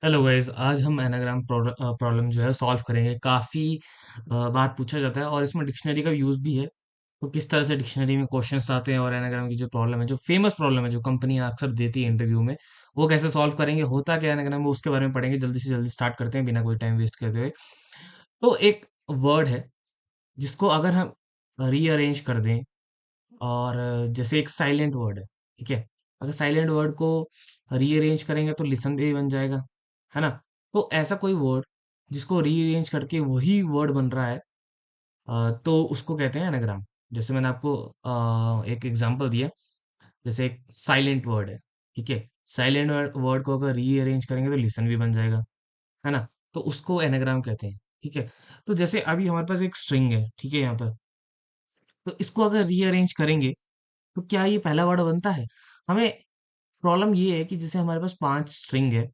Hello guys, आज हम anagram problem जो है सॉल्व करेंगे। काफ़ी बार पूछा जाता है और इसमें डिक्शनरी का यूज़ भी है। तो किस तरह से डिक्शनरी में क्वेश्चंस आते हैं और एनाग्राम की जो प्रॉब्लम है, जो फेमस प्रॉब्लम है, जो कंपनियां अक्सर देती है इंटरव्यू में, वो कैसे सॉल्व करेंगे, होता क्या है एनाग्राम में, उसके बारे में पढ़ेंगे। जल्दी से जल्दी स्टार्ट करते हैं बिना कोई टाइम वेस्ट करते हुए। तो एक वर्ड है जिसको अगर हम रीअरेंज कर दें और जैसे एक साइलेंट वर्ड है, ठीक है। अगर साइलेंट वर्ड को रीअरेंज करेंगे तो लिसन भी बन जाएगा, है ना। तो ऐसा कोई वर्ड जिसको रीअरेंज करके वही वर्ड बन रहा है, तो उसको कहते हैं एनाग्राम। जैसे मैंने आपको एक एग्जांपल दिया। जैसे एक साइलेंट वर्ड है, ठीक है। साइलेंट वर्ड को अगर रीअरेंज करेंगे तो लिसन भी बन जाएगा, है ना। तो उसको एनाग्राम कहते हैं, ठीक है। तो जैसे अभी हमारे पास एक स्ट्रिंग है, ठीक है, यहाँ पर। तो इसको अगर रीअरेंज करेंगे तो क्या ये पहला वर्ड बनता है? हमें प्रॉब्लम ये है कि जैसे हमारे पास 5 स्ट्रिंग है,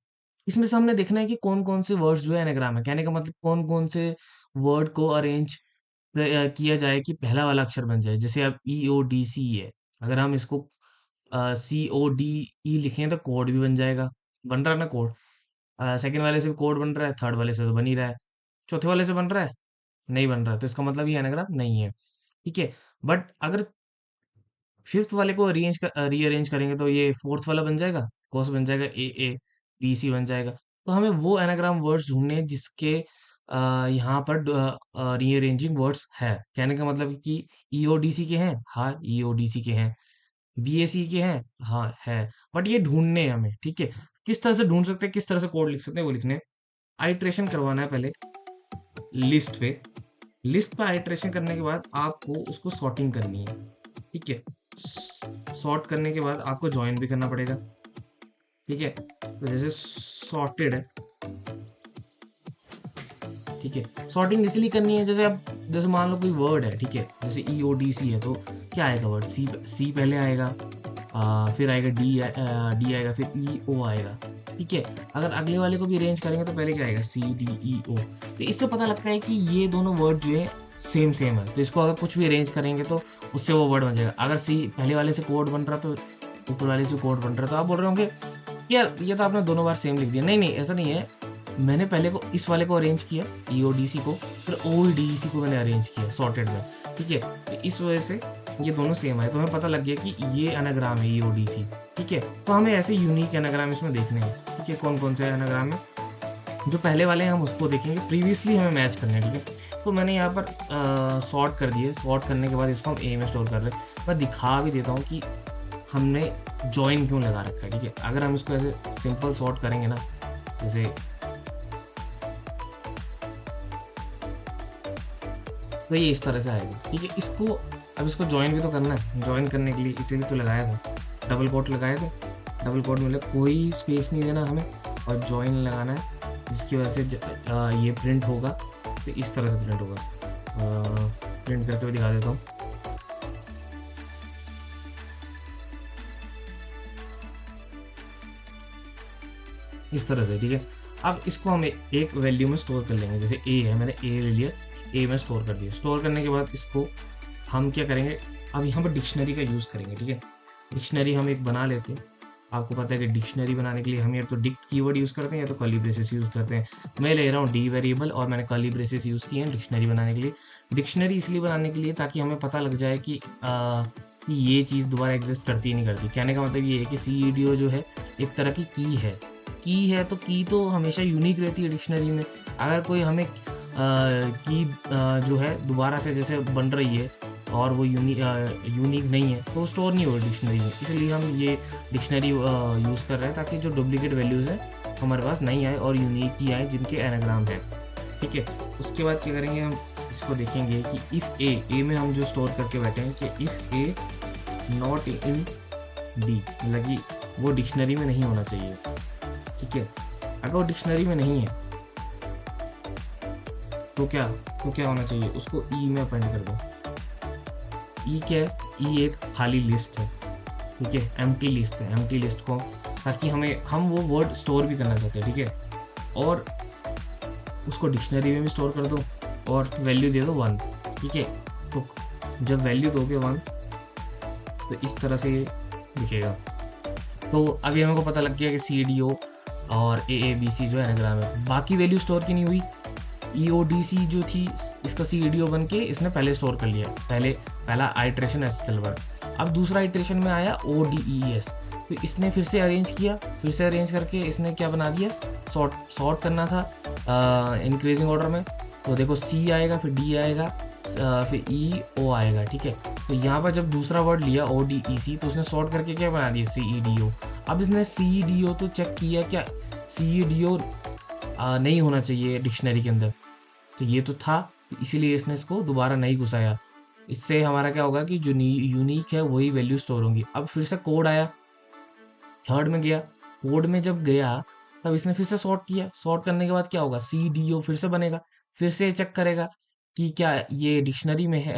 इसमें से हमने देखना है कि कौन-कौन से वर्ड्स जो है एनाग्राम है। कहने का मतलब कौन-कौन से वर्ड को अरेंज किया जाए कि पहला वाला अक्षर बन जाए। जैसे अब ई-ओ-डी-सी है, अगर हम इसको सी-ओ-डी-ई लिखें तो कोड भी बन जाएगा। बन रहा है ना कोड? सेकंड वाले से भी कोड बन रहा है, थर्ड वाले से तो बन ही रहा है। चौथे वाले से बन रहा है? नहीं बन रहा है, तो इसका मतलब ये एनाग्राम नहीं है, ठीक है। बट अगर फिफ्थ वाले को रीअरेंज करेंगे तो ये फोर्थ वाला बन जाएगा, कॉस बन जाएगा, ए ए बी सी बन जाएगा। तो हमें वो एनाग्राम वर्ड्स ढूंढने हैं जिसके यहाँ पर रीअरेंजिंग वर्ड्स है। कहने का मतलब कि ईओडीसी के हैं, हाँ ईओडीसी के हैं। बीएसी के हैं, हाँ है। बट ये ढूंढने हैं हमें, ठीक है। किस तरह से ढूंढ सकते हैं, किस तरह से कोड लिख सकते हैं, वो लिखने हैं। आइट्रेशन करवाना है पहले लिस्ट पे। लिस्ट पे आइट्रेशन करने के बाद आपको उसको सॉर्टिंग करनी है, ठीक है। सॉर्ट करने के बाद आपको ज्वाइन भी करना पड़ेगा, ठीक है। तो जैसे सॉर्टेड है, ठीक है। सॉर्टिंग इसलिए करनी है, जैसे अब जैसे मान लो कोई वर्ड है, ठीक है, जैसे ई ओ डी सी है, तो क्या आएगा वर्ड? सी सी पहले आएगा, फिर आएगा डी, डी आएगा, फिर ई ओ आएगा, ठीक है। अगर अगले वाले को भी अरेंज करेंगे तो पहले क्या आएगा? सी डी ई ओ। तो इससे पता लगता है कि ये दोनों वर्ड जो है सेम सेम है। तो इसको अगर कुछ भी अरेंज करेंगे तो उससे वो वर्ड बन जाएगा। अगर सी पहले वाले से कोड बन रहा तो ऊपर वाले से कोड बन रहा, तो आप बोल रहे होंगे यार ये तो आपने दोनों बार सेम लिख दिया। नहीं नहीं, ऐसा नहीं है। मैंने पहले को इस वाले को अरेंज किया ईओडीसी को, फिर ओल्डीसी को मैंने अरेंज किया सॉर्टेड में, ठीक है। तो इस वजह से ये दोनों सेम है, तो हमें पता लग गया कि ये एनाग्राम है ईओडीसी, ठीक है। तो हमें ऐसे यूनिक एनाग्राम इसमें देखने हैं, ठीक है। कौन कौन से एनाग्राम है, जो पहले वाले हैं हम उसको देखेंगे, प्रीवियसली हमें मैच करने हैं, ठीक है। तो मैंने यहाँ पर सॉर्ट कर दिए। सॉर्ट करने के बाद इसको हम ए में स्टोर कर रहे हैं। मैं दिखा भी देता हूँ कि हमने जॉइन क्यों लगा रखा है, ठीक है। अगर हम इसको ऐसे सिंपल सॉर्ट करेंगे ना, जैसे, तो ये इस तरह से आएगा, ठीक है। इसको अब इसको जॉइन भी तो करना है। जॉइन करने के लिए इसीलिए तो लगाया था, डबल कोट लगाए थे। डबल कोट में कोई स्पेस नहीं देना हमें और जॉइन लगाना है, जिसकी वजह से ये प्रिंट होगा। तो इस तरह से प्रिंट होगा। प्रिंट करके भी दिखा देता हूँ। इस तरह से, ठीक है। अब इसको हम एक वैल्यू में स्टोर कर लेंगे। जैसे ए है, मैंने ए ले लिया, ए में स्टोर कर दिया। स्टोर करने के बाद इसको हम क्या करेंगे, अब यहाँ पर डिक्शनरी का यूज़ करेंगे, ठीक है। डिक्शनरी हम एक बना लेते हैं। आपको पता है कि डिक्शनरी बनाने के लिए हम या तो डिक्ट कीवर्ड यूज़ करते हैं या तो कर्ली ब्रेसेस यूज़ करते हैं। मैं ले रहा हूँ डी वेरिएबल और मैंने कर्ली ब्रेसेस यूज़ किए हैं डिक्शनरी बनाने के लिए। डिक्शनरी इसलिए बनाने के लिए ताकि हमें पता लग जाए कि ये चीज़ दोबारा एग्जिस्ट करती ही नहीं करती। कहने का मतलब ये है कि सी ई डी ओ जो है एक तरह की है। की है तो की तो हमेशा यूनिक रहती है डिक्शनरी में। अगर कोई हमें की जो है दोबारा से जैसे बन रही है और वो यूनिक नहीं है तो स्टोर नहीं होगा डिक्शनरी में। इसलिए हम ये डिक्शनरी यूज़ कर रहे हैं ताकि जो डुप्लीकेट वैल्यूज़ है हमारे पास नहीं आए और यूनिक ही आए जिनके एनाग्राम है, ठीक है। उसके बाद क्या करेंगे, हम इसको देखेंगे कि इफ़ ए में हम जो स्टोर करके बैठे हैं कि if A not in D, मतलब कि वो डिक्शनरी में नहीं होना चाहिए, ठीक है। अगर वो डिक्शनरी में नहीं है तो क्या होना चाहिए, उसको ई में अपेंड कर दो। ई क्या है? ई एक खाली लिस्ट है, ठीक है, एम्प्टी लिस्ट है। एम्प्टी लिस्ट को ताकि हम वो वर्ड स्टोर भी करना चाहते हैं, ठीक है। और उसको डिक्शनरी में भी स्टोर कर दो और वैल्यू दे दो 1, ठीक है। तो जब वैल्यू दोगे 1 तो इस तरह से ये दिखेगा। तो अभी हमको पता लग गया कि सी डी ओ और ए ए बी सी जो एनाग्राम है, बाकी वैल्यू स्टोर की नहीं हुई। ई ओ डी सी जो थी इसका सी डी ओ बन के इसने पहले स्टोर कर लिया, पहला आइट्रेशन एस एल वर्ड। अब दूसरा आइट्रेशन में आया ओ डी ई एस, तो इसने फिर से अरेंज किया, फिर से अरेंज करके इसने क्या बना दिया, सॉर्ट करना था इंक्रीजिंग ऑर्डर में। तो देखो सी आएगा, फिर डी आएगा, फिर ई ओ आएगा, ठीक है। तो यहाँ पर जब दूसरा वर्ड लिया ओ डी ई सी, तो उसने सॉर्ट करके क्या बना दिया, सी ई डी ओ। अब इसने सी ई डी ओ तो चेक किया, क्या सी ई डी ओ नहीं होना चाहिए डिक्शनरी के अंदर, तो ये तो था, इसीलिए इसने इसको दोबारा नहीं घुसाया। इससे हमारा क्या होगा कि जो यूनिक है वही वैल्यू स्टोर होंगी। अब फिर से कोड आया, थर्ड में गया, कोड में जब गया तब इसने फिर से सॉर्ट किया, सॉर्ट करने के बाद क्या होगा, सी डी ओ फिर से बनेगा, फिर से चेक करेगा कि क्या ये डिक्शनरी में है,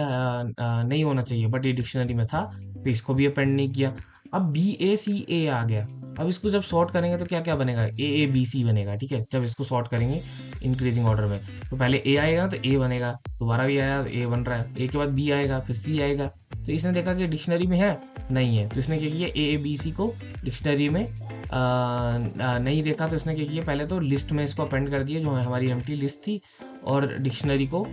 नहीं होना चाहिए, बट ये डिक्शनरी में था, तो इसको भी अपेंड नहीं किया। अब बी ए सी ए आ गया, अब इसको जब सॉर्ट करेंगे तो क्या क्या बनेगा, ए ए बी सी बनेगा, ठीक है। जब इसको सॉर्ट करेंगे इंक्रीजिंग ऑर्डर में, तो पहले ए आएगा तो ए बनेगा, दोबारा भी आया तो ए बन रहा है, ए के बाद बी आएगा, फिर सी आएगा। तो इसने देखा कि डिक्शनरी में है, नहीं है, तो इसने क्या किया, ए ए बी सी को डिक्शनरी में नहीं देखा, तो इसने क्या किया, पहले तो लिस्ट में इसको अपेंड कर दिया, जो हमारी एम्प्टी लिस्ट थी, और डिक्शनरी को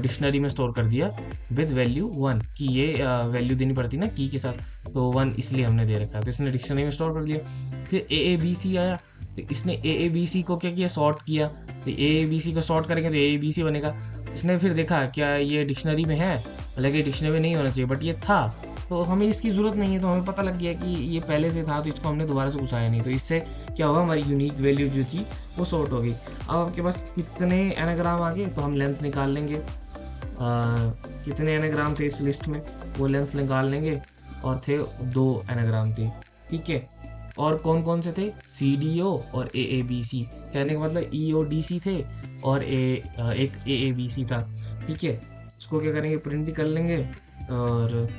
डिक्शनरी में स्टोर कर दिया विद वैल्यू 1, कि ये वैल्यू देनी पड़ती ना की के साथ, तो 1 इसलिए हमने दे रखा है, तो इसने डिक्शनरी में स्टोर कर दिया। फिर ए ए बी सी आया, तो इसने ए ए बी सी को क्या किया, सॉर्ट किया, तो ए ए बी सी को सॉर्ट करेंगे तो ए ए बी सी बनेगा। इसने फिर देखा क्या ये डिक्शनरी में है, हालांकि डिक्शनरी में नहीं होना चाहिए, बट ये था, तो हमें इसकी ज़रूरत नहीं है, तो हमें पता लग गया कि ये पहले से था, तो इसको हमने दोबारा से घुसाया नहीं, तो इससे क्या होगा, हमारी यूनिक वैल्यू जो थी वो सॉर्ट हो गई। अब आपके पास कितने एनाग्राम आ गए, तो हम लेंथ निकाल लेंगे, कितने एनाग्राम थे इस लिस्ट में वो लेंथ निकाल लेंगे, और थे 2 एनाग्राम थे, ठीक है। और कौन कौन से थे, सी डी ओ और ए ए बी सी, कहने का मतलब ई ओ डी सी थे और एक ए ए बी सी था, ठीक है। इसको क्या करेंगे, प्रिंट भी कर लेंगे, और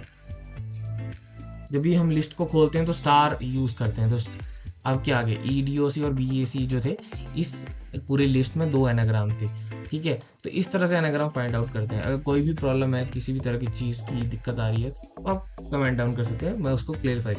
जब भी हम लिस्ट को खोलते हैं तो स्टार यूज़ करते हैं। तो अब क्या आ गए, ई डी ओ सी और बी ए सी जो थे, इस पूरी लिस्ट में 2 एनाग्राम थे, ठीक है। तो इस तरह से एनाग्राम फाइंड आउट करते हैं। अगर कोई भी प्रॉब्लम है, किसी भी तरह की चीज़ की दिक्कत आ रही है, तो आप कमेंट डाउन कर सकते हैं, मैं उसको क्लियरफाई